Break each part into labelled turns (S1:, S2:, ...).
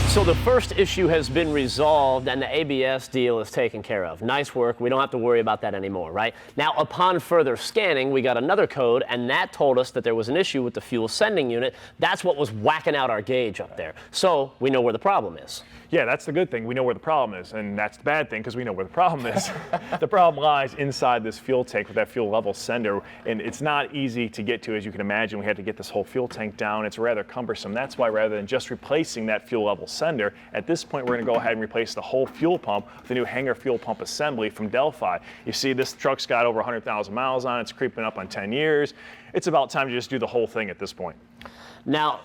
S1: So the first issue has been resolved and the ABS deal is taken care of. Nice work. We don't have to worry about that anymore, right? Now, upon further scanning, we got another code, and that told us that there was an issue with the fuel sending unit. That's what was whacking out our gauge up there. So we know where the problem is.
S2: Yeah, that's the good thing. We know where the problem is, and that's the bad thing because we know where the problem is. The problem lies inside this fuel tank with that fuel level sender, and it's not easy to get to, as you can imagine. We had to get this whole fuel tank down. It's rather cumbersome. That's why rather than just replacing that fuel level sender, at this point we're going to go ahead and replace the whole fuel pump with the new hanger fuel pump assembly from Delphi. You see, this truck's got over 100,000 miles on it. It's creeping up on 10 years. It's about time to just do the whole thing at this point.
S1: Now,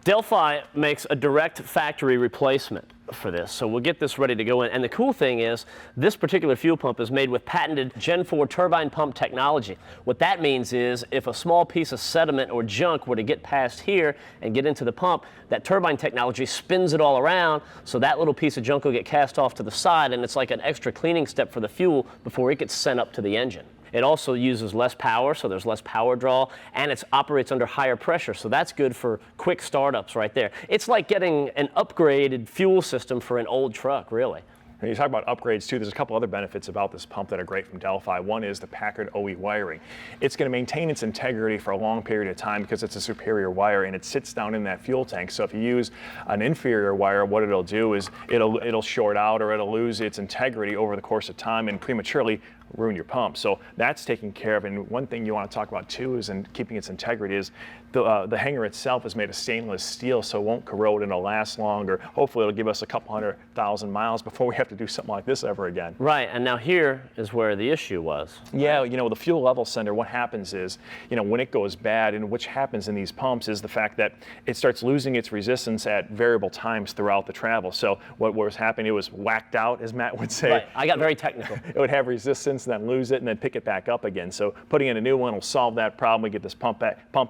S1: Delphi makes a direct factory replacement for this, so we'll get this ready to go in. And the cool thing is, this particular fuel pump is made with patented Gen 4 turbine pump technology. What that means is, if a small piece of sediment or junk were to get past here and get into the pump, that turbine technology spins it all around, so that little piece of junk will get cast off to the side, and it's like an extra cleaning step for the fuel before it gets sent up to the engine. It also uses less power, so there's less power draw, and it operates under higher pressure, so that's good for quick startups right there. It's like getting an upgraded fuel system for an old truck, really.
S2: And you talk about upgrades too, there's a couple other benefits about this pump that are great from Delphi. One is the Packard OE wiring. It's going to maintain its integrity for a long period of time because it's a superior wire and it sits down in that fuel tank. So if you use an inferior wire, what it'll do is it'll short out or it'll lose its integrity over the course of time and prematurely ruin your pump. So that's taken care of. And one thing you want to talk about too is in keeping its integrity is the hanger itself is made of stainless steel, so it won't corrode and it'll last longer. Hopefully it'll give us a couple 100,000 miles before we have to do something like this ever again.
S1: Right, and now here is where the issue was.
S2: Yeah, you know, the fuel level sender, what happens is, you know, when it goes bad, and which happens in these pumps, is the fact that it starts losing its resistance at variable times throughout the travel. So what was happening, it was whacked out, as Matt would say.
S1: Right, I got very technical.
S2: It would have resistance, and then lose it, and then pick it back up again. So putting in a new one will solve that problem. We get this pump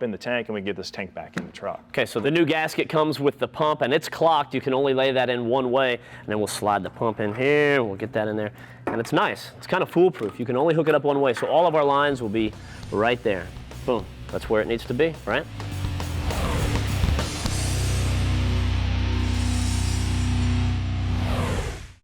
S2: in the tank, and we get this tank back in the truck.
S1: Okay, so the new gasket comes with the pump, and it's clocked. You can only lay that in one way, and then we'll slide the pump in here. We'll get that in there, and it's nice. It's kind of foolproof. You can only hook it up one way, so all of our lines will be right there. Boom. That's where it needs to be, right?